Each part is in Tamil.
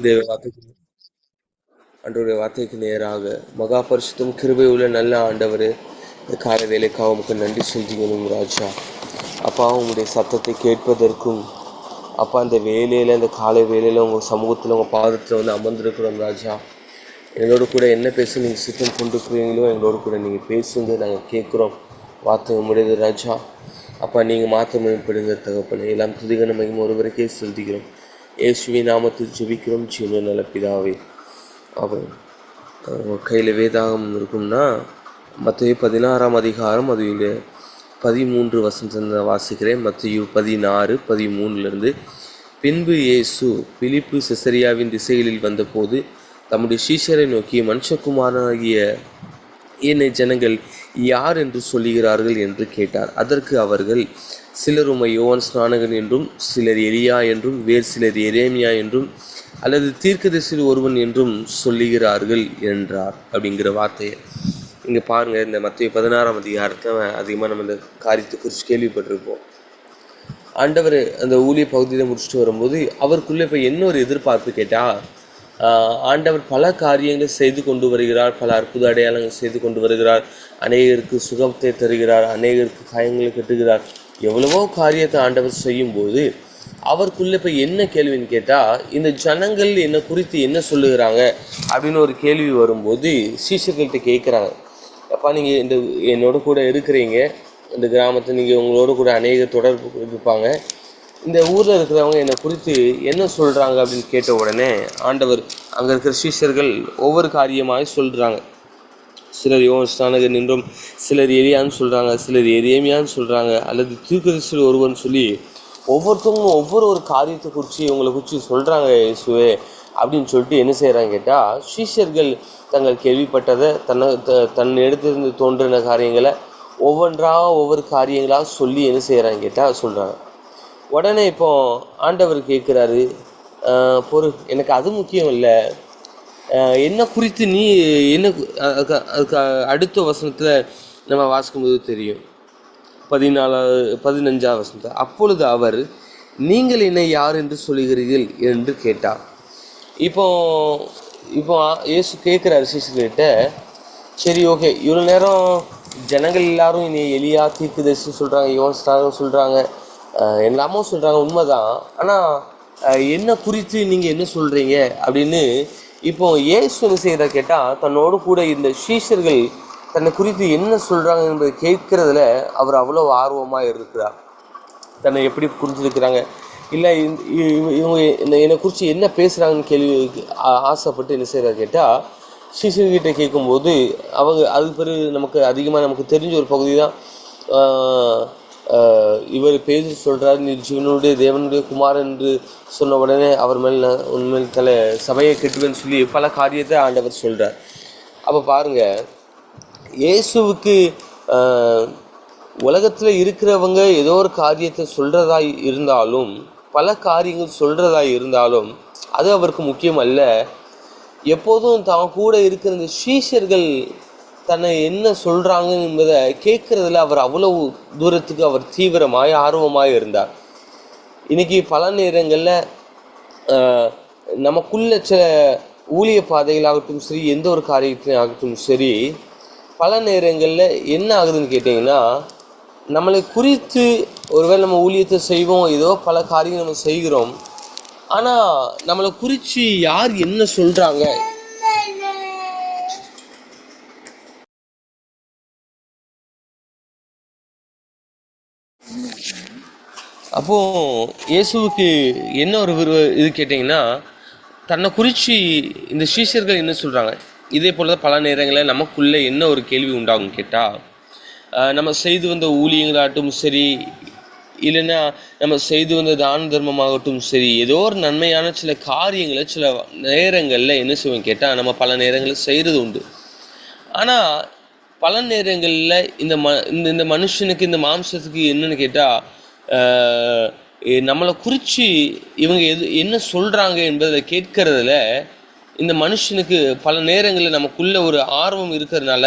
தேவ வார்த்தைக்கு ஆண்டவருடைய வார்த்தைக்கு நேராக மகா பரிசுத்தம் கிருபை உள்ள நல்ல ஆண்டவர், இந்த காலை வேலைக்காக உமக்கு நன்றி செலுத்திக்கணும் ராஜா. அப்பா, உங்களுடைய சத்தத்தை கேட்பதற்கும் அப்பா இந்த வேலையில், இந்த காலை வேலையில் உங்கள் சமூகத்தில் உங்கள் பாதத்தில் வந்து அமர்ந்திருக்கிறோம் ராஜா. எங்களோட கூட என்ன பேச நீங்கள் சித்தம் கொண்டிருக்கிறீங்களோ எங்களோட கூட நீங்கள் பேசுங்க, நாங்கள் கேட்குறோம். வார்த்தை முடியுது ராஜா. அப்பா, நீங்கள் மாத்திரம் மேம்படுங்க தகப்பனே. எல்லாம் துதிகன மகிமை ஒருவருக்கே செலுத்திக்கிறோம். இயேசுவின் நாமத்தில் ஜெபிக்கிறோம் ஜீவனுள்ள நல்ல பிதாவே. அவர் கையில் வேதாகம் இருக்கும்னா மத்திய 16ஆம் அதிகாரம் அதில் 13 வசனத்தை வாசிக்கிறேன். மத்திய 16:13 பின்பு இயேசு பிலிப்பு செசரியாவின் திசைகளில் வந்தபோது தம்முடைய சீஷரை நோக்கி, மனுஷகுமாரனாகிய என்னை ஜனங்கள் யார் என்று சொல்லுகிறார்கள் என்று கேட்டார். அதற்கு அவர்கள், சிலர் உம்மை யோவான் ஸ்நானகன் என்றும், சிலர் எலியா என்றும், வேறு சிலர் எரேமியா என்றும், அல்லது தீர்க்கதரிசியில் ஒருவன் என்றும் சொல்லுகிறார்கள் என்றார். அப்படிங்கிற வார்த்தையை இங்கே பாருங்கள். இந்த மத்திய 16ஆம் அதிகாரத்தை அதிகமாக நம்ம இந்த காரியத்தை குறித்து கேள்விப்பட்டிருப்போம். ஆண்டவர் அந்த ஊழிய பகுதியில் முடிச்சுட்டு வரும்போது அவருக்குள்ளே இப்போ என்ன ஒரு எதிர்பார்ப்பு கேட்டால், ஆண்டவர் பல காரியங்களை செய்து கொண்டு வருகிறார், பல அற்புத அடையாளங்கள் செய்து கொண்டு வருகிறார், அநேகருக்கு சுகத்தை தருகிறார், அநேகருக்கு காயங்களை கட்டுகிறார், எவ்வளவோ காரியத்தை ஆண்டவர் செய்யும்போது அவருக்குள்ளே இப்போ என்ன கேள்வின்னு கேட்டால், இந்த ஜனங்கள் என்னை குறித்து என்ன சொல்லுகிறாங்க அப்படின்னு ஒரு கேள்வி வரும்போது சீஷர்கள்ட்ட கேட்குறாங்க. அப்பா, நீங்கள் இந்த என்னோட கூட இருக்கிறீங்க, இந்த கிராமத்தில் நீங்கள் உங்களோட கூட அநேக தொடர்பு இருப்பாங்க, இந்த ஊரில் இருக்கிறவங்க என்னை குறித்து என்ன சொல்கிறாங்க அப்படின்னு கேட்ட உடனே ஆண்டவர் அங்கே இருக்கிற சீஷர்கள் ஒவ்வொரு காரியமாக சொல்கிறாங்க. சிலர் யோவான் ஸ்நானகன் என்றும், சிலர் எலியான்னு சொல்கிறாங்க, சிலர் எரேமியான்னு சொல்கிறாங்க, அல்லது தீர்க்கதரிசியில் ஒருவன் சொல்லி ஒவ்வொருத்தவங்களும் ஒவ்வொரு காரியத்தை குறித்து இவங்களை குறித்து சொல்கிறாங்க இயேசுவே அப்படின்னு சொல்லிட்டு என்ன செய்கிறாங்க கேட்டால், சீஷர்கள் தங்கள் கேள்விப்பட்டதை தன் எடுத்திருந்து தோன்றின காரியங்களை ஒவ்வொன்றாக ஒவ்வொரு காரியங்களாக சொல்லி என்ன செய்கிறாங்க கேட்டால் சொல்கிறாங்க. உடனே இப்போ ஆண்டவர் கேட்குறாரு, எனக்கு அது முக்கியம் இல்லை, என்ன குறித்து நீ என்ன. அதுக்கு அடுத்த வசனத்தில் நம்ம வாசிக்கும்போது தெரியும், 15ஆம் வசனத்தில், அப்பொழுது அவர், நீங்கள் என்னை யார் என்று சொல்லுகிறீர்கள் என்று கேட்டார். இப்போ இயேசு கேட்குறாரு சீஷர்கிட்ட, சரி ஓகே, இவ்வளோ நேரம் ஜனங்கள் எல்லாரும் என்னை எலியா, தீர்க்கதரிசி சொல்கிறாங்க, யோவான் ஸ்நானகன் சொல்கிறாங்க, எல்லாமோ சொல்கிறாங்க, உண்மைதான். ஆனால் என்ன குறித்து நீங்கள் என்ன சொல்கிறீங்க அப்படின்னு இப்போ இயேசு என்ன செய்கிறா கேட்டால், தன்னோடு கூட இந்த சீஷர்கள் தன்னை குறித்து என்ன சொல்கிறாங்க என்பதை கேட்கறதுல அவர் அவ்வளோ ஆர்வமாக இருக்கிறார். தன்னை எப்படி புரிஞ்சுருக்கிறாங்க, இல்லை இவங்க என்னை குறித்து என்ன பேசுகிறாங்கன்னு கேள்வி ஆசைப்பட்டு என்ன செய்கிறார் கேட்டால், சீஷர்கிட்ட கேட்கும்போது அவங்க அதுக்கு பிறகு நமக்கு அதிகமாக நமக்கு தெரிஞ்ச ஒரு பகுதி தான், இவர் பேசி சொல்கிறார், நீ ஜீவனுடைய தேவனுடைய குமாரன் என்று சொன்ன உடனே அவர் மேல் உண்மையில் சபையை கெட்டுவேன்னு சொல்லி பல காரியத்தை ஆண்டவர் சொல்கிறார். அப்போ பாருங்கள், இயேசுவுக்கு உலகத்தில் இருக்கிறவங்க ஏதோ ஒரு காரியத்தை சொல்கிறதா இருந்தாலும், பல காரியங்கள் சொல்கிறதா இருந்தாலும் அது அவருக்கு முக்கியம் அல்ல. எப்போதும் தான் கூட இருக்கிற இந்த சீஷர்கள் தன்னை என்ன சொல்கிறாங்க என்பதை கேட்குறதுல அவர் அவ்வளவு தூரத்துக்கு அவர் தீவிரமாய் ஆர்வமாக இருந்தார். இன்றைக்கி பல நேரங்களில் நமக்குள்ள சில ஊழிய பாதைகளாகட்டும் சரி, எந்த ஒரு காரியத்திலும் ஆகட்டும் சரி, பல நேரங்களில் என்ன ஆகுதுன்னு கேட்டிங்கன்னா, நம்மளை குறித்து ஒருவேளை நம்ம ஊழியத்தை செய்வோம், ஏதோ பல காரியங்கள் நம்ம செய்கிறோம், ஆனால் நம்மளை குறித்து யார் என்ன சொல்கிறாங்க, அப்போது இயேசுவுக்கு என்ன ஒரு இது கேட்டிங்கன்னா, தன்னை குறித்து இந்த சீஷர்கள் என்ன சொல்கிறாங்க. இதே போல் தான் பல நேரங்களில் நமக்குள்ளே என்ன ஒரு கேள்வி உண்டாகும் கேட்டால், நம்ம செய்து வந்த ஊழியங்களாகட்டும் சரி, இல்லைன்னா நம்ம செய்து வந்த தான தர்மமாகட்டும் சரி, ஏதோ ஒரு நன்மையான சில காரியங்களை சில நேரங்களில் என்ன செய்வோம் கேட்டால் நம்ம பல நேரங்களில் செய்கிறது உண்டு. ஆனால் பல நேரங்களில் இந்த மனுஷனுக்கு, இந்த மாம்சத்துக்கு என்னன்னு கேட்டால், நம்மளை குறித்து இவங்க என்ன சொல்கிறாங்க என்பதை கேட்கறதுல இந்த மனுஷனுக்கு பல நேரங்களில் நமக்குள்ள ஒரு ஆர்வம் இருக்கிறதுனால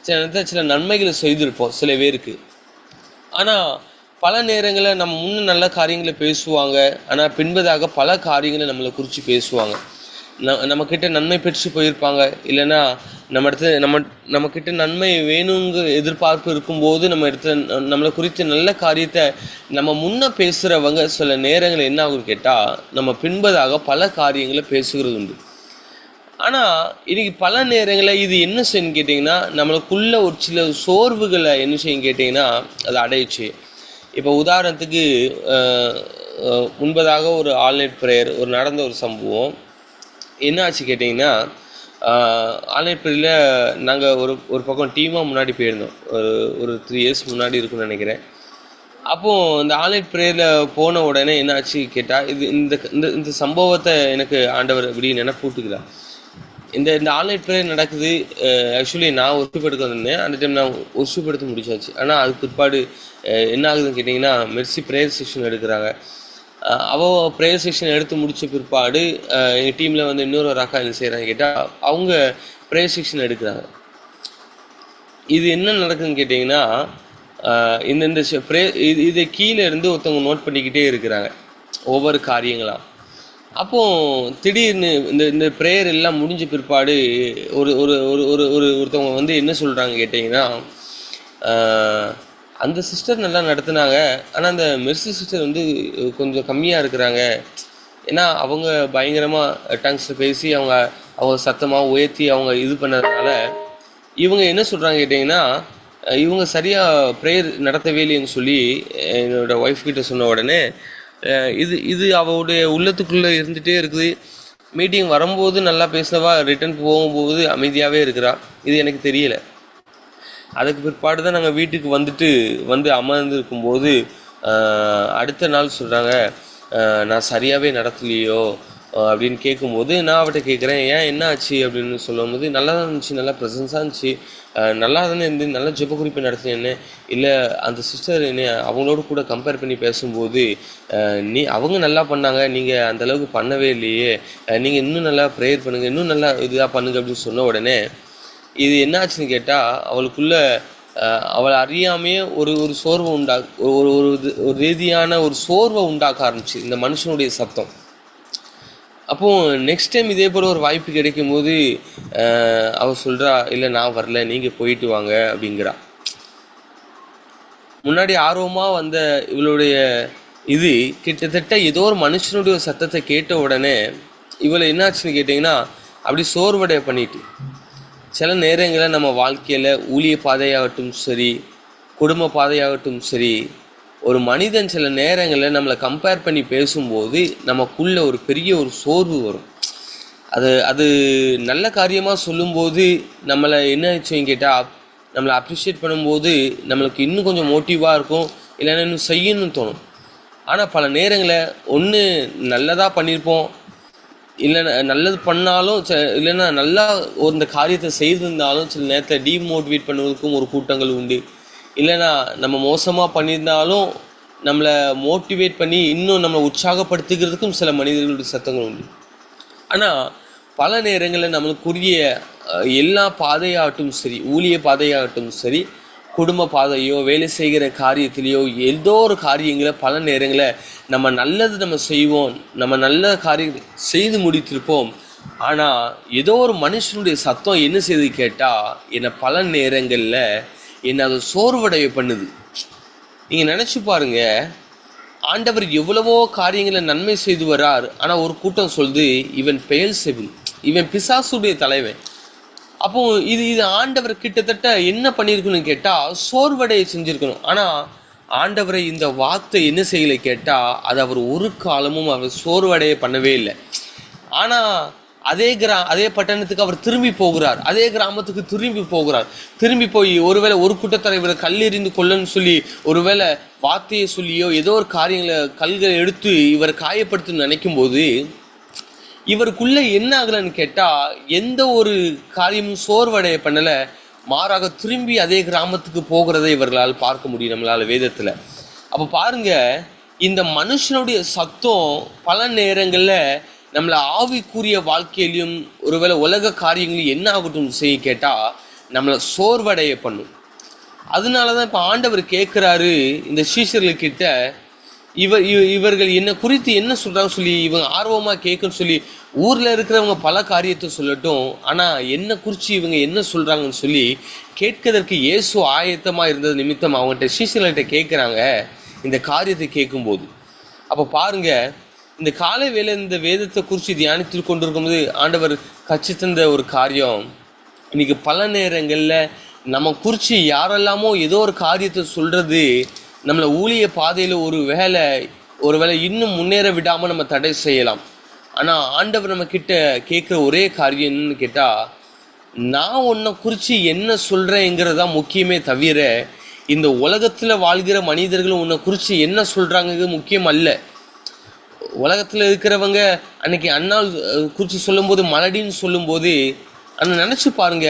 சில நேரத்தில் சில நன்மைகளை செய்திருப்போம் சில பேருக்கு. ஆனால் பல நேரங்களில் நம்ம முன்ன நல்ல காரியங்களை பேசுவாங்க, ஆனால் பின்பதாக பல காரியங்களை நம்மளை குறித்து பேசுவாங்க. நம்மக்கிட்ட நன்மை பெற்று போயிருப்பாங்க, இல்லைன்னா நம்மக்கிட்ட நன்மை வேணுங்க எதிர்பார்ப்பு இருக்கும்போது நம்மளை குறித்து நல்ல காரியத்தை நம்ம முன்ன பேசுகிறவங்க சில நேரங்கள் என்ன ஆகுன்னு கேட்டால் நம்ம பின்பதாக பல காரியங்களை பேசுகிறது உண்டு. ஆனால் இன்னைக்கு பல நேரங்களில் இது என்ன செய்யணும்னு கேட்டிங்கன்னா, நம்மளுக்குள்ள ஒரு சில சோர்வுகளை என்ன செய்யும் கேட்டிங்கன்னா அது அடையிச்சு. இப்போ உதாரணத்துக்கு முன்பதாக ஒரு ஆல்நைட் ப்ரேயர் நடந்த ஒரு சம்பவம் என்ன ஆச்சு கேட்டிங்கன்னா, ஆன்லைன் ப்ரேயரில் நாங்கள் ஒரு பக்கம் டீமாக முன்னாடி போயிருந்தோம். ஒரு 3 years முன்னாடி இருக்குன்னு நினைக்கிறேன். அப்போது இந்த ஆன்லைன் ப்ரேயரில் போன உடனே என்ன ஆச்சு கேட்டால், இந்த சம்பவத்தை எனக்கு ஆண்டவர் இப்படி நினைப்பூட்டுக்கிறார். இந்த ஆன்லைன் ப்ரேயர் நடக்குது. ஆக்சுவலி நான் ஒர்ஷிப் எடுக்க வந்திருந்தேன். அந்த டைம் நான் ஒர்ஷிப் எடுத்து முடிச்சாச்சு. ஆனால் அதுக்கு பிற்பாடு என்ன ஆகுதுன்னு கேட்டிங்கன்னா, மெர்சி ப்ரேயர் செக்ஷன் எடுக்கிறாங்க. அவள் ப்ரேயர் செக்ஷன் எடுத்து முடித்த பிற்பாடு எங்கள் டீமில் வந்து இன்னொரு ஒரு அக்கா என்ன செய்கிறாங்க கேட்டால், அவங்க ப்ரேயர் செக்ஷன் எடுக்கிறாங்க. இது என்ன நடக்குதுன்னு கேட்டிங்கன்னா, இந்த இதை கீழே இருந்து ஒருத்தவங்க நோட் பண்ணிக்கிட்டே இருக்கிறாங்க ஒவ்வொரு காரியங்களாம். அப்போது திடீர்னு இந்த ப்ரேயர் எல்லாம் முடிஞ்ச பிற்பாடு ஒருத்தவங்க வந்து என்ன சொல்கிறாங்க கேட்டிங்கன்னா, அந்த சிஸ்டர் நல்லா நடத்துனாங்க, ஆனால் அந்த மெர்சி சிஸ்டர் வந்து கொஞ்சம் கம்மியாக இருக்கிறாங்க. ஏன்னா அவங்க பயங்கரமாக டங்ஸில் பேசி அவங்க சத்தமாக உயர்த்தி அவங்க இது பண்ணதுனால இவங்க என்ன சொல்கிறாங்க கேட்டிங்கன்னா, இவங்க சரியாக ப்ரேயர் நடத்தவே இல்லைன்னு சொல்லி என்னோடய ஒய்ஃப் கிட்ட சொன்ன உடனே இது அவளுடைய உள்ளத்துக்குள்ளே இருந்துகிட்டே இருக்குது. மீட்டிங் வரும்போது நல்லா பேசினவா ரிட்டர்ன் போகும்போது அமைதியாகவே இருக்கிறா. இது எனக்கு தெரியலை. அதுக்கு பிற்பாடு தான் நாங்கள் வீட்டுக்கு வந்து அமர்ந்து இருக்கும்போது அடுத்த நாள் சொல்கிறாங்க, நான் சரியாகவே நடத்தலையோ அப்படின்னு கேட்கும்போது நான் அவர்கிட்ட கேட்குறேன், ஏன் என்ன ஆச்சு அப்படின்னு சொல்லும்போது, நல்லா தான் இருந்துச்சு, நல்லா ப்ரெசன்ஸாக இருந்துச்சு, நல்லா தானே இருந்து நல்லா ஜெப குறிப்பு நடத்தினேன்னு. இல்லை, அந்த சிஸ்டர் என்ன அவங்களோட கூட கம்பேர் பண்ணி பேசும்போது அவங்க நல்லா பண்ணாங்க, நீங்கள் அந்தளவுக்கு பண்ணவே இல்லையே, நீங்கள் இன்னும் நல்லா ப்ரேயர் பண்ணுங்கள், இன்னும் நல்லா இதாக பண்ணுங்க அப்படின்னு சொன்ன உடனே இது என்ன ஆச்சுன்னு கேட்டால், அவளுக்குள்ள அவளை அறியாமையே ஒரு சோர்வை ஒரு ரீதியான ஒரு சோர்வை உண்டாக்க ஆரம்பிச்சு இந்த மனுஷனுடைய சத்தம். அப்போது நெக்ஸ்ட் டைம் இதே போல் ஒரு வாய்ப்பு கிடைக்கும் போது அவள் சொல்கிறா, இல்லை நான் வரல, நீங்கள் போயிட்டு வாங்க அப்படிங்கிறா. முன்னாடி ஆர்வமாக வந்த இவளுடைய இது கிட்டத்தட்ட ஏதோ ஒரு மனுஷனுடைய சத்தத்தை கேட்ட உடனே இவளை என்னாச்சுன்னு கேட்டிங்கன்னா அப்படி சோர்வடைய பண்ணிட்டு. சில நேரங்களில் நம்ம வாழ்க்கையில் ஊழிய பாதையாகட்டும் சரி, குடும்ப பாதையாகட்டும் சரி, ஒரு மனிதன் சில நேரங்களில் நம்மளை கம்பேர் பண்ணி பேசும்போது நமக்குள்ள ஒரு பெரிய ஒரு சோர்வு வரும். அது நல்ல காரியமாக சொல்லும்போது நம்மளை என்ன ஆச்சுன்னு கேட்டால், நம்மளை அப்ரிஷியேட் பண்ணும்போது நம்மளுக்கு இன்னும் கொஞ்சம் மோட்டிவாக இருக்கும், இல்லைன்னா இன்னும் செய்யணும்னு தோணும். ஆனால் பல நேரங்களில் ஒன்று நல்லதாக பண்ணியிருப்போம், இல்லைன்னா நல்லது பண்ணாலும் இல்லைன்னா நல்லா இந்த காரியத்தை செய்திருந்தாலும் சில நேரத்தில் டீமோட்டிவேட் பண்ணுவதற்கும் ஒரு கூட்டங்கள் உண்டு. இல்லைன்னா நம்ம மோசமாக பண்ணியிருந்தாலும் நம்மளை மோட்டிவேட் பண்ணி இன்னும் நம்மளை உற்சாகப்படுத்திக்கிறதுக்கும் சில மனிதர்களுடைய சத்தங்கள் உண்டு. ஆனால் பல நேரங்களில் நம்மளுக்குரிய எல்லா பாதையாகட்டும் சரி, ஊழிய பாதையாகட்டும் சரி, குடும்ப பாதையோ வேலை செய்கிற காரியத்திலேயோ ஏதோ ஒரு காரியங்களை பல நேரங்களில் நம்ம செய்வோம், நம்ம நல்ல காரியத்தை செய்து முடித்திருப்போம். ஆனால் ஏதோ ஒரு மனுஷனுடைய சத்தம் என்ன செய்து கேட்டால் என்னை பல நேரங்களில் என்னை அதை சோர்வடைய பண்ணுது. நீங்கள் நினச்சி பாருங்க, ஆண்டவர் எவ்வளவோ காரியங்களை நன்மை செய்து வரார், ஆனால் ஒரு கூட்டம் சொல்லுது இவன் பெயல்செபூல், இவன் பிசாசுடைய தலைவன். அப்போ இது ஆண்டவர் கிட்டத்தட்ட என்ன பண்ணியிருக்கணும்னு கேட்டால் சோர்வடைய செஞ்சுருக்கணும். ஆனால் ஆண்டவரை இந்த வார்த்தை என்ன செய்யலை கேட்டால் அது அவர் ஒரு காலமும் அவர் சோர்வடைய பண்ணவே இல்லை. ஆனால் அதே பட்டணத்துக்கு அவர் திரும்பி போகிறார், அதே கிராமத்துக்கு திரும்பி போய் ஒருவேளை ஒரு கூட்டத்தலைவரை கல்லெறிந்து கொள்ளன்னு சொல்லி ஒருவேளை வார்த்தையை சொல்லியோ ஏதோ ஒரு கல்களை எடுத்து இவரை காயப்படுத்த நினைக்கும் போது இவருக்குள்ள என்ன ஆகலன்னு கேட்டால் எந்த ஒரு காரியமும் சோர்வடைய பண்ணலை, மாறாக திரும்பி அதே கிராமத்துக்கு போகிறதை இவர்களால் பார்க்க முடியும் நம்மளால் வேதத்தில். அப்போ பாருங்க, இந்த மனுஷனுடைய சத்தம் பல நேரங்களில் நம்மளை ஆவிக்குரிய வாழ்க்கையிலையும் ஒருவேளை உலக காரியங்களையும் என்ன ஆகட்டும் செய்ய கேட்டால் நம்மளை சோர்வடைய பண்ணும். அதனாலதான் இப்ப ஆண்டவர் கேட்கிறாரு இந்த சீஷர்களுக்கிட்ட, இவர்கள் என்ன குறித்து என்ன சொல்றாங்க சொல்லி இவங்க ஆர்வமா கேட்கன்னு சொல்லி ஊர்ல இருக்கிறவங்க பல காரியத்தை சொல்லட்டும், ஆனா என்ன குறிச்சு இவங்க என்ன சொல்றாங்கன்னு சொல்லி கேட்கதற்கு இயேசு ஆயத்தமா இருந்தது நிமித்தம் அவங்ககிட்ட சீஷர்கள்ட்ட கேட்கிறாங்க இந்த காரியத்தை கேட்கும்போது. அப்ப பாருங்க, இந்த காலை வேலை இந்த வேதத்தை குறித்து தியானித்து கொண்டிருக்கும்போது ஆண்டவர் கட்சி தந்த ஒரு காரியம், இன்னைக்கு பல நேரங்கள்ல நம்ம குறித்து யாரெல்லாமோ ஏதோ ஒரு காரியத்தை சொல்றது நம்மளை ஊழிய பாதையில ஒரு வேளை இன்னும் முன்னேற விடாம நம்ம தடை செய்யலாம். ஆனா ஆண்டவர் நம்ம கிட்ட கேட்கிற ஒரே காரியம் என்னன்னு கேட்டா, நான் உன்னை குறித்து என்ன சொல்றேங்கிறதா முக்கியமே தவிர இந்த உலகத்துல வாழ்கிற மனிதர்களும் உன்னை குறித்து என்ன சொல்றாங்கிறது முக்கியம் அல்ல. உலகத்துல இருக்கிறவங்க அன்னைக்கு அண்ணாள் குறித்து சொல்லும் போது, மலடின்னு சொல்லும் போது நினைச்சு பாருங்க,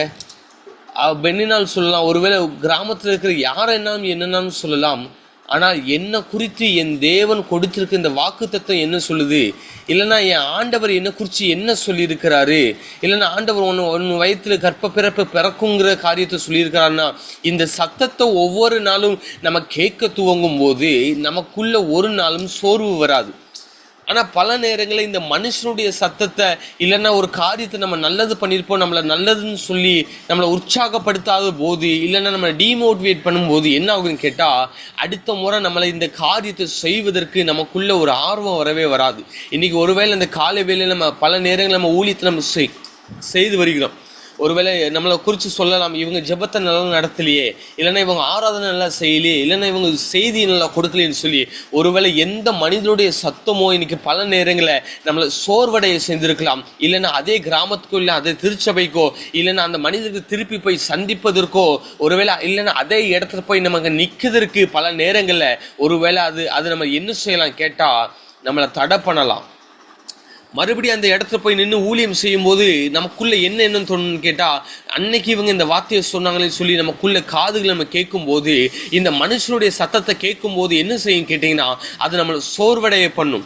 பெண்ணினால் சொல்லலாம், ஒருவேளை கிராமத்துல இருக்கிற யாரென்னாலும் என்னன்னாலும் சொல்லலாம். ஆனால் என்ன குறித்து என் தேவன் கொடுத்திருக்க இந்த வாக்கு தத்துவம் என்ன சொல்லுது, இல்லைன்னா என் ஆண்டவர் என்ன குறித்து என்ன சொல்லியிருக்கிறாரு, இல்லைன்னா ஆண்டவர் ஒன்று வயிற்றுல கற்ப பிறப்பு பிறக்குங்கிற காரியத்தை சொல்லியிருக்கிறாருன்னா, இந்த சத்தத்தை ஒவ்வொரு நாளும் நம்ம கேட்க துவங்கும் போது நமக்குள்ள ஒரு நாளும் சோர்வு வராது. ஆனா பல நேரங்களில் இந்த மனுஷனுடைய சத்தத்தை, இல்லைன்னா ஒரு காரியத்தை நம்ம நல்லது பண்ணியிருப்போம், நம்மளை நல்லதுன்னு சொல்லி நம்மளை உற்சாகப்படுத்தாத போது, இல்லைன்னா நம்மளை டிமோட்டிவேட் பண்ணும்போது என்ன ஆகுதுன்னு கேட்டா, அடுத்த முறை நம்மளை இந்த காரியத்தை செய்வதற்கு நமக்குள்ள ஒரு ஆர்வம் வரவே வராது. இன்னைக்கு ஒருவேளை இந்த காலை வேளையில நம்ம பல நேரங்கள் நம்ம ஊழியத்தை நம்ம செய்து வருகிறோம். ஒருவேளை நம்மளை குறித்து சொல்லலாம், இவங்க ஜெபத்தை நல்லா நடத்தலையே, இல்லைன்னா இவங்க ஆராதனை நல்லா செய்யலையே, இல்லைன்னா இவங்க செய்தி நல்லா கொடுக்கலன்னு சொல்லி ஒருவேளை எந்த மனிதனுடைய சத்தமோ இன்னைக்கு பல நேரங்களில் நம்மளை சோர்வடைய செஞ்சிருக்கலாம். இல்லைன்னா அதே கிராமத்துக்கோ, இல்லை அதே திருச்சபைக்கோ, இல்லைன்னா அந்த மனிதருக்கு திருப்பி போய் சந்திப்பதற்கோ, ஒருவேளை இல்லைன்னா அதே இடத்துல போய் நமக்கு நிற்கிறதுக்கு பல நேரங்களில் ஒருவேளை அது நம்ம என்ன செய்யலாம் கேட்டா, நம்மளை தடை பண்ணலாம். மறுபடியும் அந்த இடத்துல போய் நின்று ஊழியம் செய்யும் போது நமக்குள்ள என்னன்னு தோணுன்னு கேட்டா, அன்னைக்கு இவங்க இந்த வார்த்தையை சொன்னாங்களே சொல்லி நமக்குள்ள காதுகளை நம்ம கேட்கும் போது, இந்த மனுஷனுடைய சத்தத்தை கேட்கும் போது என்ன செய்யும் கேட்டீங்கன்னா, அது நம்மளை சோர்வடைய பண்ணும்.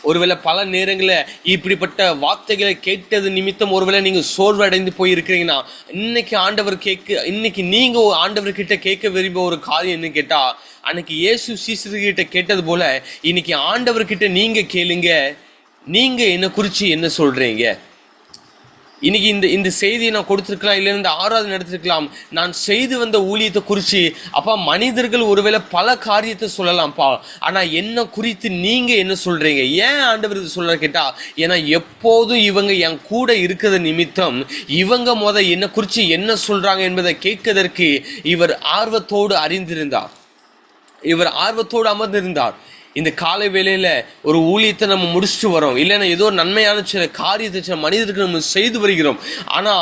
ஒருவேளை பல நேரங்களில் இப்படிப்பட்ட வார்த்தைகளை கேட்டது நிமித்தம் ஒருவேளை நீங்க சோர்வடைந்து போயிருக்கிறீங்கன்னா, இன்னைக்கு நீங்க ஆண்டவர்கிட்ட கேட்க விரும்ப ஒரு காரியம் என்ன கேட்டா, அன்னைக்கு இயேசு சீசர்கிட்ட கேட்டது போல இன்னைக்கு ஆண்டவர்கிட்ட நீங்க கேளுங்க, நீங்க என்ன குறிச்சு என்ன சொல்றீங்க. இன்னைக்கு இந்த செய்தியை நான் கொடுத்திருக்கலாம், இல்லை இந்த ஆராதனை நடத்திருக்கலாம், நான் செய்து வந்த ஊழியத்தை குறிச்சு அப்பா மனிதர்கள் ஒருவேளை பல காரியத்தை சொல்லலாம்ப்பா, ஆனா என்ன குறித்து நீங்க என்ன சொல்றீங்க. ஏன் ஆண்டவர் இது சொல்ற கேட்டா, ஏன்னா எப்போதும் இவங்க என் கூட இருக்கிற நிமித்தம் இவங்க என்ன குறிச்சு என்ன சொல்றாங்க என்பதை கேட்கதற்கு இவர் ஆர்வத்தோடு அமர்ந்திருந்தார். இந்த காலை வேளையில ஒரு ஊழியத்தை நம்ம முடிச்சுட்டு வரோம், இல்லைன்னா ஏதோ நன்மையான சில காரியத்தை சில மனிதருக்கு நம்ம செய்து வருகிறோம். ஆனா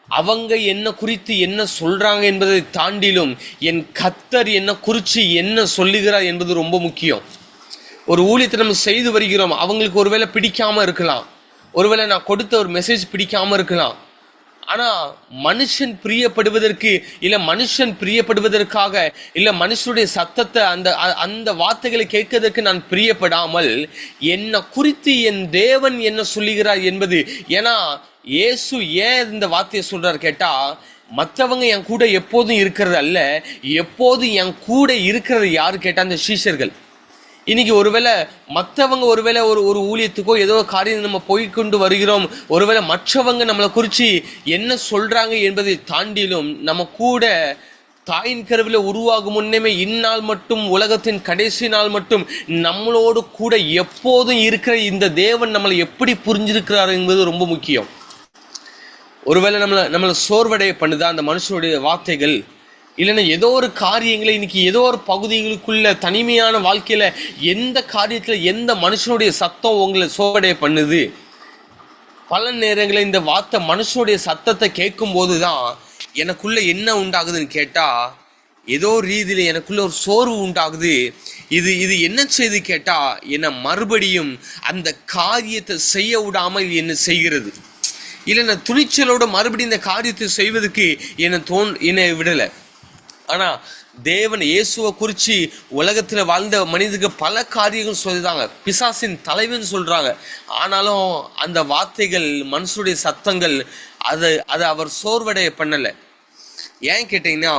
அவங்க என்ன குறித்து என்ன சொல்றாங்க என்பதை தாண்டிலும் என் கர்த்தர் என்ன குறித்து என்ன சொல்லுகிறார் என்பது ரொம்ப முக்கியம். ஒரு ஊழியத்தை நம்ம செய்து வருகிறோம், அவங்களுக்கு ஒருவேளை பிடிக்காம இருக்கலாம், ஒருவேளை நான் கொடுத்த ஒரு மெசேஜ் பிடிக்காம இருக்கலாம். ஆனா மனுஷன் பிரியப்படுவதற்கு, இல்ல மனுஷன் பிரியப்படுவதற்காக, இல்ல மனுஷனுடைய சத்தத்தை அந்த வார்த்தைகளை கேட்கறதற்கு நான் பிரியப்படாமல் என்ன குறித்து என் தேவன் என்ன சொல்லுகிறார் என்பது. ஏன்னா இயேசு ஏன் இந்த வார்த்தையை சொல்றார் கேட்டா, மற்றவங்க என் கூட எப்போதும் இருக்கிறது அல்ல, எப்போதும் என் கூட இருக்கிறது யாரு கேட்டா அந்த சீஷர்கள். இன்னைக்கு ஒருவேளை மற்றவங்க ஒருவேளை ஒரு ஊழியத்துக்கோ ஏதோ காரியம் நம்ம போய்கொண்டு வருகிறோம், ஒருவேளை மற்றவங்க நம்மளை குறித்து என்ன சொல்றாங்க என்பதை தாண்டிலும் நம்ம கூட தாயின் கருவில உருவாகும் முன்னே இந்நாள் மட்டும் உலகத்தின் கடைசி நாள் மட்டும் நம்மளோடு கூட எப்போதும் இருக்கிற இந்த தேவன் நம்மளை எப்படி புரிஞ்சிருக்கிறார் என்பது ரொம்ப முக்கியம். ஒருவேளை நம்மளை சோர்வடைய பண்ணுதா அந்த மனுஷனுடைய வார்த்தைகள், இல்லைன்னா ஏதோ ஒரு காரியங்களை இன்னைக்கு ஏதோ ஒரு பகுதிகளுக்குள்ள தனிமையான வாழ்க்கையில எந்த காரியத்துல எந்த மனுஷனுடைய சத்தம் உங்களை சோர்வடைய பண்ணுது. பல நேரங்களில் இந்த வார்த்தை மனுஷனுடைய சத்தத்தை கேட்கும் போதுதான் எனக்குள்ள என்ன உண்டாகுதுன்னு கேட்டா, ஏதோ ரீதியில எனக்குள்ள ஒரு சோர்வு உண்டாகுது. இது என்ன செய்து கேட்டா, என்னை மறுபடியும் அந்த காரியத்தை செய்ய விடாமல் என்ன செய்கிறது, இல்லைன்னா துணிச்சலோட மறுபடியும் இந்த காரியத்தை செய்வதற்கு என்னை விடலை. ஆனா தேவன் இயேசுவை குறிச்சு உலகத்துல வாழ்ந்த மனிதருக்கு பல காரியங்கள் சொல்லிதாங்க, பிசாசின் தலைவன் சொல்றாங்க. ஆனாலும் அந்த வார்த்தைகள் மனுஷனுடைய சத்தங்கள் அதை அவர் சோர்வடைய பண்ணல. ஏன் கேட்டீங்கன்னா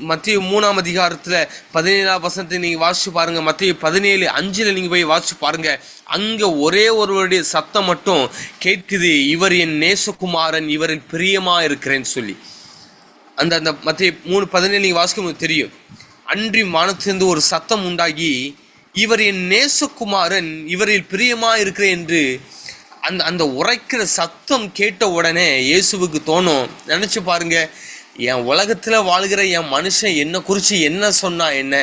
மத்திய 3ஆம் அதிகாரத்துல 17ஆம் வசனத்தை நீங்க வாசிச்சு பாருங்க. மத்திய 17:5 நீங்க போய் வாசிச்சு பாருங்க. அங்க ஒரே ஒருவருடைய சத்தம் மட்டும் கேட்குது, இவர் என் நேசகுமாரன், இவரில் பிரியமா இருக்கிறேன்னு சொல்லி. அந்த மத்திய 3:17 நீங்க வாசிக்கும் தெரியும். அன்றி வானத்திலிருந்து ஒரு சத்தம் உண்டாகி, இவர் என் நேசகுமாரன், இவரில் பிரியமா இருக்கிறேன் என்று அந்த உரைக்கிற சத்தம் கேட்ட உடனே இயேசுவுக்கு தோணும், நினைச்சு பாருங்க, என் உலகத்துல வாழ்கிற என் மனுஷன் என்ன குறிச்சு என்ன சொன்னா என்ன,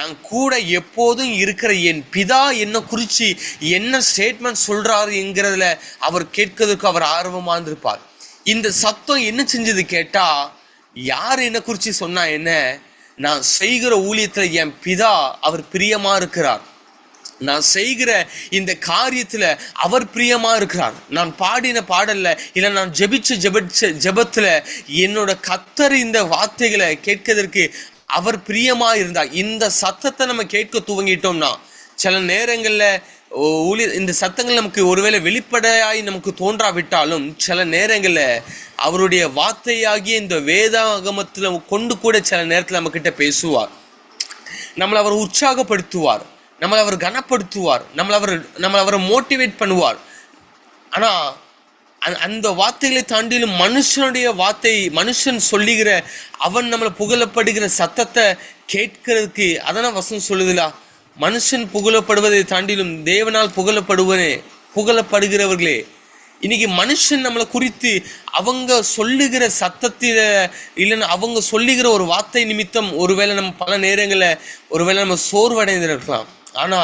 என் கூட எப்போதும் இருக்கிற என் பிதா என்ன குறிச்சு என்ன ஸ்டேட்மெண்ட் சொல்றாரு என்கிறதுல அவர் கேட்கிறதுக்கு அவர் ஆர்வமா இருந்திருப்பார். இந்த சத்தம் என்ன செஞ்சது கேட்டா, யார் என்ன குறிச்சு சொன்னா என்ன, நான் செய்கிற ஊழியத்துல என் பிதா அவர் பிரியமா இருக்கிறார், நான் செய்கிற இந்த காரியத்துல அவர் பிரியமா இருக்கிறார், நான் பாடின பாடல்ல இல்ல நான் ஜெபத்துல என்னோட கர்த்தர் இந்த வார்த்தைகளை கேட்கிறதற்கு அவர் பிரியமா இருந்தார். இந்த சத்தத்தை நம்ம கேட்க துவங்கிட்டோம்னா சில நேரங்கள்ல இந்த சத்தங்கள் நமக்கு ஒருவேளை வெளிப்படையாய் நமக்கு தோன்றாவிட்டாலும் சில நேரங்கள்ல அவருடைய வார்த்தையாகிய இந்த வேதாகமத்துல கொண்டு கூட சில நேரத்துல நம்ம கிட்ட பேசுவார், நம்மளை அவர் உற்சாகப்படுத்துவார், நம்மளை அவர் கனப்படுத்துவார், நம்மளை அவரை மோட்டிவேட் பண்ணுவார். ஆனா அந்த வார்த்தைகளை தாண்டிலும் மனுஷனுடைய வார்த்தை, மனுஷன் சொல்லுகிற அவன் நம்மளை புகழப்படுகிற சத்தத்தை கேட்கிறதுக்கு அதான வசனம் சொல்லுதுலா, மனுஷன் புகழப்படுவதை தாண்டிலும் தேவனால் புகழப்படுகிறவர்களே. இன்னைக்கு மனுஷன் நம்மளை குறித்து அவங்க சொல்லுகிற சத்தத்தில இல்லைன்னா அவங்க சொல்லுகிற ஒரு வார்த்தை நிமித்தம் ஒருவேளை நம்ம பல நேரங்களில் ஒருவேளை நம்ம சோர்வடைந்திருக்கலாம். ஆனா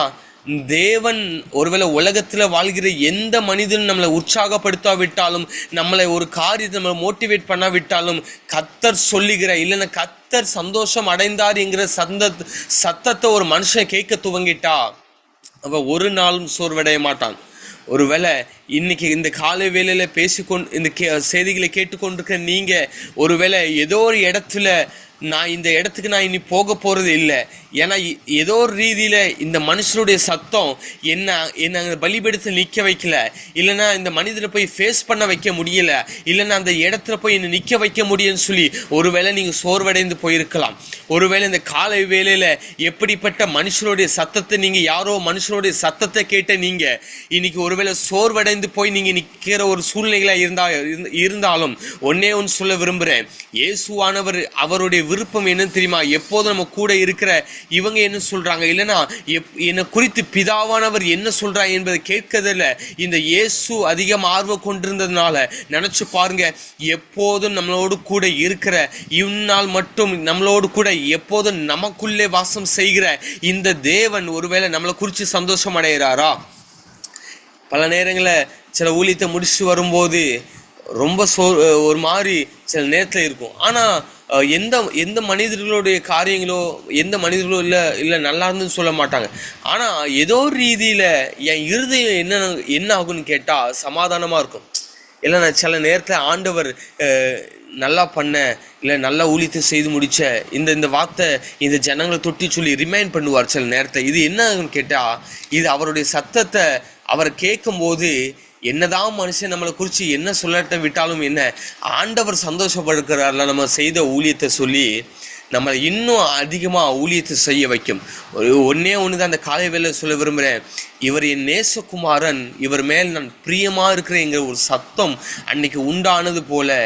தேவன் ஒருவேளை உலகத்துல வாழ்கிற எந்த மனிதனும் நம்மளை உற்சாகப்படுத்தாவிட்டாலும், நம்மளை ஒரு காரியத்தை நம்மளை மோட்டிவேட் பண்ணாவிட்டாலும், கர்த்தர் சொல்லுகிற இல்லைன்னா கர்த்தர் சந்தோஷம் அடைந்தார் என்கிற சத்தத்தை ஒரு மனுஷன் கேட்க துவங்கிட்டா அவன் ஒரு நாளும் சோர்வடைய மாட்டான். ஒருவேளை இன்னைக்கு இந்த காலை வேளையில இந்த செய்திகளை கேட்டுக்கொண்டிருக்க நீங்க ஒருவேளை ஏதோ ஒரு இடத்துல நான் இந்த இடத்துக்கு நான் இனி போக போறது இல்லை, ஏன்னா ஏதோ ஒரு ரீதியில இந்த மனுஷனுடைய சத்தம் என்ன பலிபெடுத்து நிற்க வைக்கல, இல்லைன்னா இந்த மனிதனை போய் ஃபேஸ் பண்ண வைக்க முடியல, இல்லைன்னா அந்த இடத்துல போய் என்ன நிற்க வைக்க முடியும்னு சொல்லி ஒருவேளை நீங்க சோர்வடைந்து போயிருக்கலாம். ஒருவேளை இந்த காலை வேளையில எப்படிப்பட்ட மனுஷனுடைய சத்தத்தை நீங்க யாரோ மனுஷனுடைய சத்தத்தை கேட்ட நீங்க இன்னைக்கு ஒருவேளை சோர்வடைந்து போய் நீங்க நிற்கிற ஒரு சூழ்நிலைகளா இருந்தாலும் ஒன்னே ஒன்று சொல்ல விரும்புறேன், இயேசுவானவர் அவருடைய விருப்பம் என்ன தெரியுமா, எப்போதும் நம்ம கூட இருக்கிற இவங்க என்ன சொல்றாங்க இல்லைன்னா என்னை குறித்து பிதாவானவர் என்ன சொல்றா என்பதை கேட்கறதில்ல. இந்த இயேசு அதிகம் ஆர்வம் கொண்டிருந்ததுனால நினைச்சு பாருங்க, எப்போதும் நம்மளோடு கூட இருக்கிற இந்நாள் மட்டும் நம்மளோடு கூட எப்போதும் நமக்குள்ளே வாசம் செய்கிற இந்த தேவன் ஒருவேளை நம்மளை குறித்து சந்தோஷம் அடைகிறாரா? பல நேரங்களில் சில ஊழியத்தை முடிச்சு வரும்போது ரொம்ப ஒரு மாதிரி சில நேரத்தில் இருக்கும். ஆனால் எந்த மனிதர்களுடைய காரியங்களோ எந்த மனிதர்களோ இல்லை நல்லா இருந்துன்னு சொல்ல மாட்டாங்க. ஆனால் ஏதோ ஒரு ரீதியில் என் இருதயம் என்ன ஆகுன்னு கேட்டால் சமாதானமாக இருக்கும். இல்லைன்னா சில நேரத்தில் ஆண்டவர் நல்லா பண்ண இல்லை நல்லா ஊழியத்தை செய்து முடிச்ச இந்த வார்த்தை இந்த ஜனங்களை தொட்டி சொல்லி ரிமைண்ட் பண்ணுவார் சில நேரத்தை. இது என்ன ஆகுன்னு கேட்டால் இது அவருடைய சத்தத்தை அவர் கேட்கும்போது என்னதான் மனுஷன் நம்மளை குறித்து என்ன சொல்லட்ட விட்டாலும் என்ன ஆண்டவர் சந்தோஷப்படுகிறார்ல நம்ம செய்த ஊழியத்தை சொல்லி நம்மளை இன்னும் அதிகமாக ஊழியத்தை செய்ய வைக்கும். ஒன்னே ஒன்று தான் அந்த காலை வேலை சொல்ல விரும்புகிறேன், இவர் என் நேசகுமாரன், இவர் மேல் நான் பிரியமா இருக்கிறேங்கிற ஒரு சத்தம் அன்னைக்கு உண்டானது போல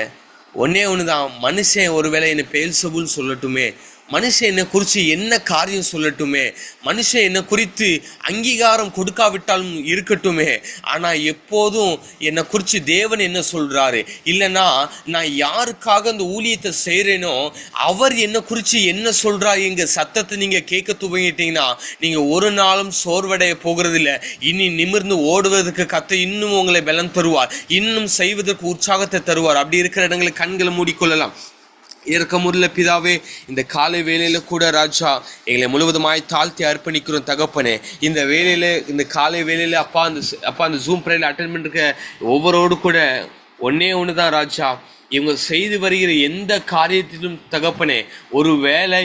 ஒன்னே ஒன்று தான், மனுஷன் ஒருவேளை என்னை பெயல்செபூல் சொல்லட்டுமே, மனுஷன் என்னை குறித்து என்ன காரியம் சொல்லட்டுமே, மனுஷன் என்னை குறித்து அங்கீகாரம் கொடுக்காவிட்டாலும் இருக்கட்டுமே, ஆனால் எப்போதும் என்னை குறித்து தேவன் என்ன சொல்கிறாரு, இல்லைன்னா நான் யாருக்காக அந்த ஊழியத்தை செய்கிறேனோ அவர் என்னை குறித்து என்ன சொல்கிறார் எங்கள் சத்தத்தை நீங்கள் கேட்க துவங்கிட்டீங்கன்னா நீங்கள் ஒரு நாளும் சோர்வடைய போகிறதில்ல. இனி நிமிர்ந்து ஓடுவதற்கு கர்த்தர் இன்னும் உங்களை பலன் தருவார், இன்னும் செய்வதற்கு உற்சாகத்தை தருவார். அப்படி இருக்கிற இடங்களை கண்களை மூடிக்கொள்ளலாம். இரக்கமுள்ள பிதாவே, இந்த காலை வேலையில கூட ராஜா எங்களை முழுவதுமாய் தாழ்த்தி அர்ப்பணிக்கிறோம் தகப்பனே. இந்த வேலையில இந்த காலை வேலையில அப்பா அந்த ஜூம் ப்ரேயர்ல அட்டென்ட் பண்ணிருக்க ஒவ்வொருவரோடு கூட ஒன்னே ஒன்று தான் ராஜா, இவங்க செய்து வருகிற எந்த காரியத்திலும் தகப்பனே, ஒருவேளை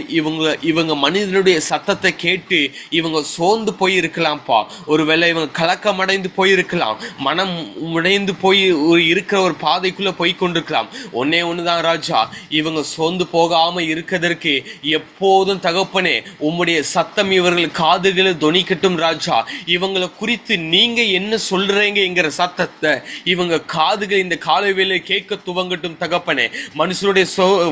இவங்க மனிதனுடைய சத்தத்தை கேட்டு இவங்க சோர்ந்து போயிருக்கலாம்ப்பா. ஒருவேளை இவங்க கலக்கமடைந்து போயிருக்கலாம், மனம் உடைந்து போய் இருக்கிற ஒரு பாதைக்குள்ள போய் கொண்டிருக்கலாம். ஒன்னே ஒண்ணுதான் ராஜா, இவங்க சோர்ந்து போகாம இருக்கிறதற்கு எப்போதும் தகப்பனே உம்முடைய சத்தம் இவர்கள் காதுகளை தொனிக்கட்டும் ராஜா. இவங்களை குறித்து நீங்க என்ன சொல்றீங்கிற சத்தத்தை இவங்க காதுகள் இந்த காலை வேளை கேட்க துவங்கட்டும் தகப்பனே. மனுஷனுடைய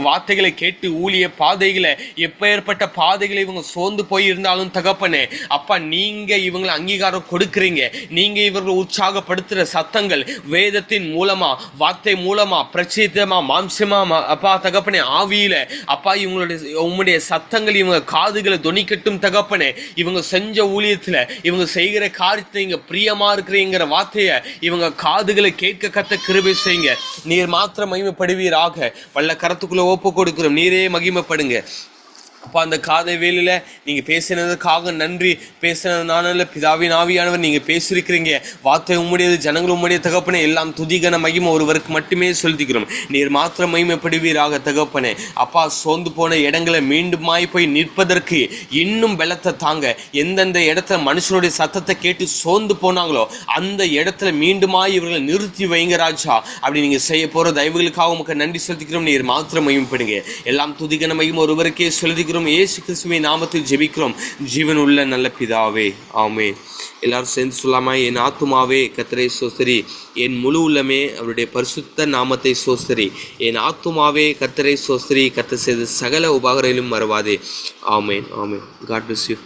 வார்த்தைகளை கேட்டு ஊழிய பாதைகளை எப்பேற்பட்ட பாதைகளை இவங்க சோர்ந்து போயிருந்தாலும் தகப்பனே, அப்பா நீங்க இவங்களை அங்கீகாரம் கொடுக்கிறீங்க. நீங்க இவர்கள் உற்சாகப்படுத்துற சத்தங்கள் வேதத்தின் மூலமா, வார்த்தை மூலமா, பிரச்சேதமா, மாம்சமா, அப்பா தகப்பனே ஆவியில, அப்பா உங்களுடைய சத்தங்கள் இவங்க காதுகளை தொனிக்கட்டும் தகப்பனே. இவங்க செஞ்ச ஊழியத்துல இவங்க செய்கிற காரியத்தை இங்க பிரியமா இருக்கிறீங்கிற வார்த்தையை இவங்க காதுகளை கேட்க கத்த கிருபை செய்யுங்க. நீர் மாத்திரம் மகிமைப்படுவீராக. வல்ல கரத்துக்குள்ள ஒப்பு கொடுக்கிறோம், நீரே மகிமைப்படுங்க. அப்பா அந்த காதை வேலையில நீங்க பேசினதுக்காக நன்றி. பேசினதுனால பிதாவின் ஆவியானவர் நீங்க பேசிருக்கிறீங்க. வார்த்தை உம்முடையது, ஜனங்கள் உம்முடைய தகப்பனே. எல்லாம் துதிகன மகிமை ஒருவருக்கு மட்டுமே செலுத்திக்கிறோம். நீர் மாத்திரம் மகிமைப்படுவீராக தகப்பனே. அப்பா சோர்ந்து போன இடங்களை மீண்டுமாய் போய் நிற்பதற்கு இன்னும் பலத்தை தாங்க. எந்தெந்த இடத்துல மனுஷனுடைய சத்தத்தை கேட்டு சோர்ந்து போனாங்களோ அந்த இடத்துல மீண்டுமாய் இவர்களை நிறுத்தி வைங்க ராஜா. அப்படி நீங்க செய்ய போற தயவுகளுக்காக உமக்கு நன்றி செலுத்திக்கிறோம். நீர் மாத்திரம் மகிமைப்படுங்க. எல்லாம் துதிகன மகிமை ஒருவருக்கே செலுத்தி இயேசு கிறிஸ்துவின் நாமத்தில் ஜெபிக்கிறோம் ஜீவன் உள்ள நல்ல பிதாவே, ஆமென். எல்லாரும் சேர்ந்து சொல்லாமா? என் ஆத்துமாவே கர்த்தரை சோஸ்தரி, என் முழு உள்ளமே அவருடைய பரிசுத்த நாமத்தை சோஸ்தரி. என் ஆத்துமாவே கர்த்தரை சோஸ்தரி, கர்த்தர் செய்த சகல உபகாரங்களிலும் மறவாதே. ஆமென், ஆமென். God bless you.